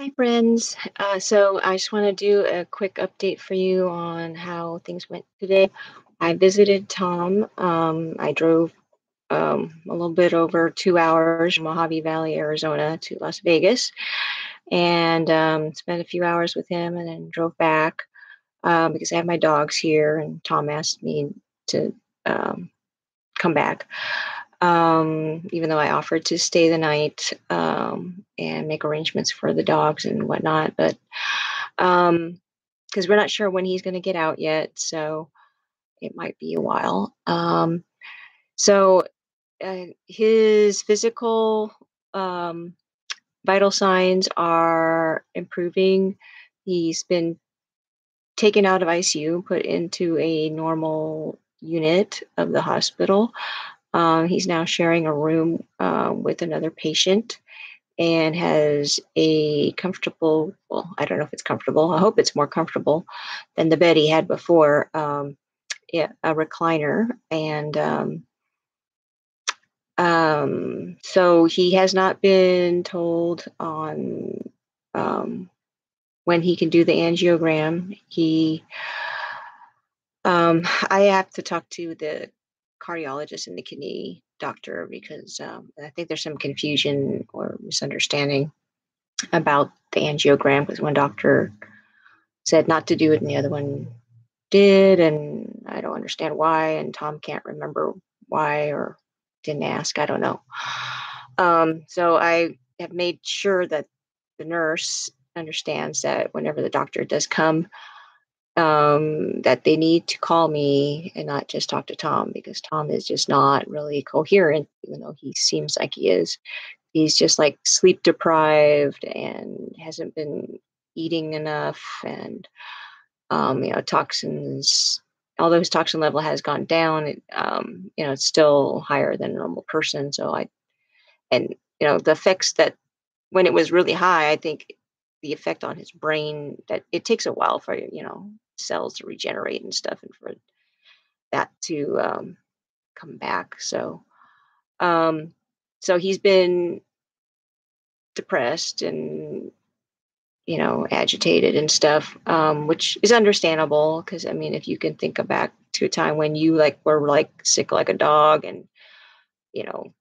Hi, friends. So I just want to do a quick update for you on how things went today. I visited Tom. I drove a little bit over 2 hours from Mojave Valley, Arizona to Las Vegas and spent a few hours with him and then drove back because I have my dogs here and Tom asked me to um, come back. Even though I offered to stay the night and make arrangements for the dogs and whatnot, but because we're not sure when he's going to get out yet, so it might be a while. So his physical um, vital signs are improving. He's been taken out of ICU, put into a normal unit of the hospital. He's now sharing a room with another patient and has a comfortable, well, I don't know if it's comfortable. I hope it's more comfortable than the bed he had before. Yeah, a recliner. And so he has not been told on um, when he can do the angiogram. I have to talk to the cardiologist and the kidney doctor because I think there's some confusion or misunderstanding about the angiogram because one doctor said not to do it and the other one did, and I don't understand why, and Tom can't remember why or didn't ask. I don't know. So I have made sure that the nurse understands that whenever the doctor does come, that they need to call me and not just talk to Tom because Tom is just not really coherent, even though he seems like he is. He's just like sleep deprived and hasn't been eating enough, and toxins. Although his toxin level has gone down, it's still higher than a normal person. And the effects that when it was really high, I think the effect on his brain that it takes a while for cells to regenerate and stuff, and for that to come back. Um, so he's been depressed and agitated and stuff, which is understandable because I mean, if you can think back to a time when you like were like sick like a dog and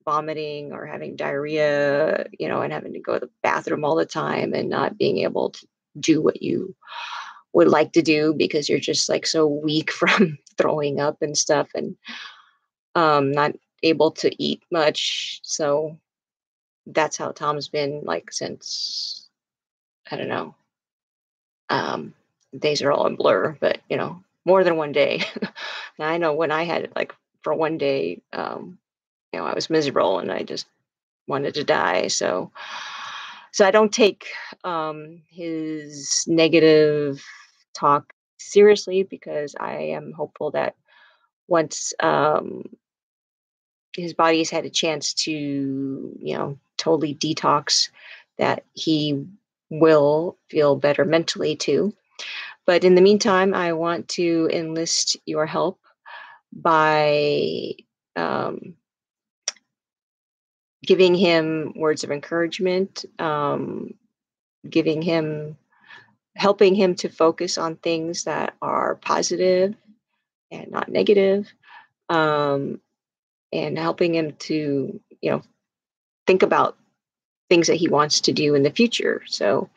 vomiting or having diarrhea, and having to go to the bathroom all the time and not being able to do what you would like to do because you're just like so weak from throwing up and stuff and not able to eat much. So that's how Tom's been like since I don't know. Days are all a blur, but more than one day. Now I know when I had it like for one day, I was miserable and I just wanted to die. So I don't take his negative talk seriously because I am hopeful that once his body's had a chance to, totally detox, that he will feel better mentally too. But in the meantime, I want to enlist your help by um, giving him words of encouragement, giving him, helping him to focus on things that are positive and not negative, um, and helping him to, think about things that he wants to do in the future. So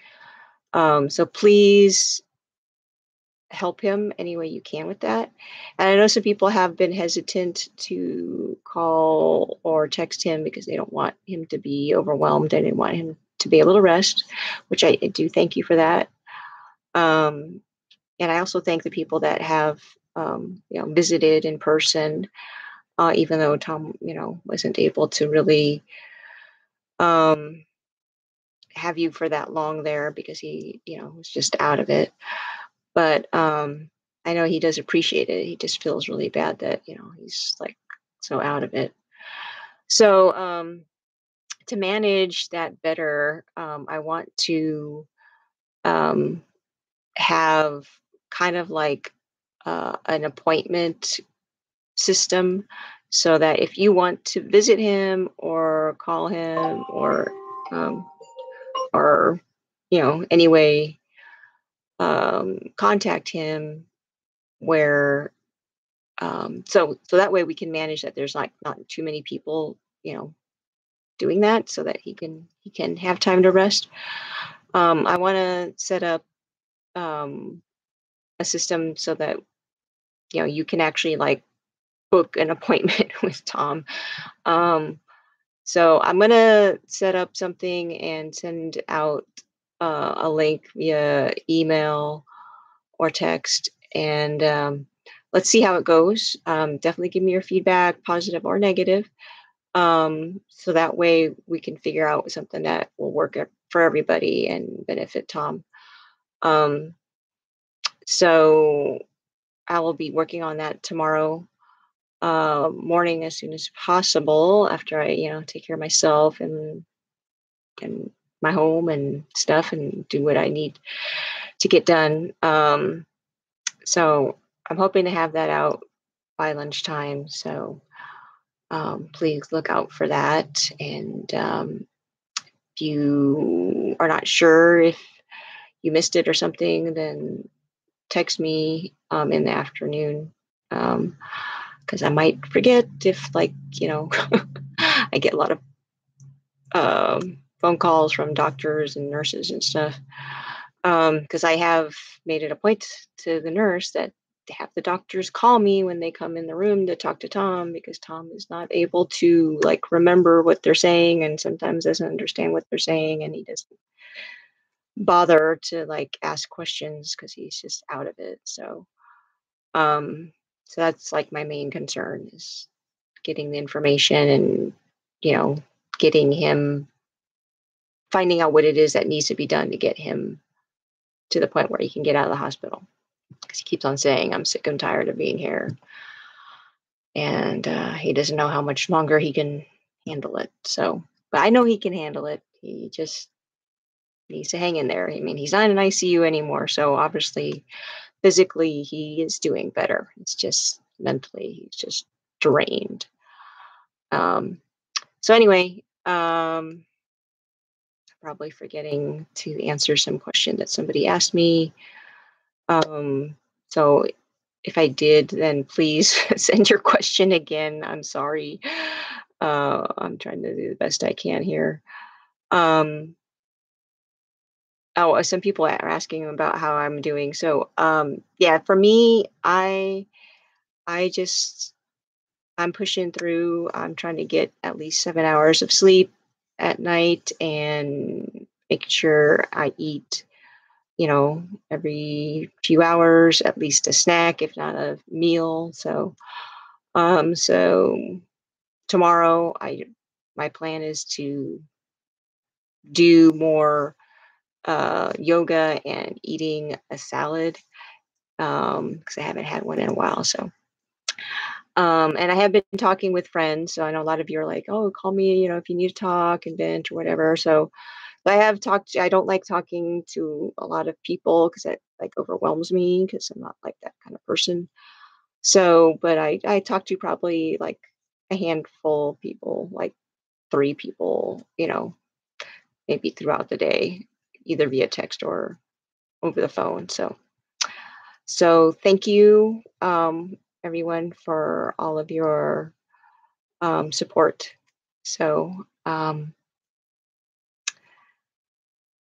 please help him any way you can with that. And I know some people have been hesitant to call or text him because they don't want him to be overwhelmed and they want him to be able to rest, which I do thank you for that. Um, and I also thank the people that have, visited in person, even though Tom, wasn't able to really um, have you for that long there because he, was just out of it. But I know he does appreciate it. He just feels really bad that he's like so out of it. So to manage that better, I want to um, have kind of like an appointment system, so that if you want to visit him or call him um, or any way, contact him where, so that way we can manage that there's like not too many people, doing that so that he can have time to rest. I want to set up, um, a system so that you can actually like book an appointment with Tom. Um, so I'm gonna set up something and send out, a link via email or text, and let's see how it goes. Definitely give me your feedback, positive or negative, so that way we can figure out something that will work for everybody and benefit Tom. Um, so I will be working on that tomorrow morning as soon as possible after I, take care of myself and my home and stuff and do what I need to get done. So I'm hoping to have that out by lunchtime. So please look out for that. And if you are not sure if you missed it or something, then text me in the afternoon. Because I might forget if, like, I get a lot of phone calls from doctors and nurses and stuff. Because I have made it a point to the nurse that to have the doctors call me when they come in the room to talk to Tom, because Tom is not able to like remember what they're saying and sometimes doesn't understand what they're saying, and he doesn't bother to like ask questions because he's just out of it. Um so that's like my main concern is getting the information and you know getting him, finding out what it is that needs to be done to get him to the point where he can get out of the hospital, because he keeps on saying, I'm sick and tired of being here. And he doesn't know how much longer he can handle it. So, but I know he can handle it. He just needs to hang in there. I mean, he's not in ICU anymore. So obviously, physically, he is doing better. It's just mentally, he's just drained. Um, so, anyway, probably forgetting to answer some question that somebody asked me. So if I did, then please send your question again. I'm sorry. I'm trying to do the best I can here. Um, some people are asking about how I'm doing. So, yeah, for me, I just I'm pushing through. I'm trying to get at least 7 hours of sleep at night and making sure I eat, every few hours, at least a snack, if not a meal. So tomorrow, my plan is to do more yoga and eating a salad, because I haven't had one in a while. So, and I have been talking with friends. So I know a lot of you are like, "Oh, call me, if you need to talk and vent or whatever." So I have talked. I don't like talking to a lot of people because it like overwhelms me because I'm not like that kind of person. So, but I talked to probably like a handful of people, like three people, maybe throughout the day, either via text or over the phone. So thank you, everyone, for all of your support. So,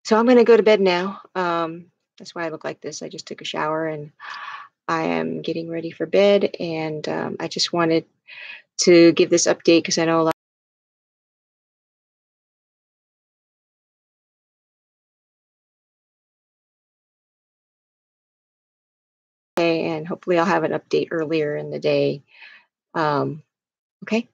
so I'm going to go to bed now. That's why I look like this. I just took a shower and I am getting ready for bed. And I just wanted to give this update because I know a lot. And hopefully I'll have an update earlier in the day. Um, okay.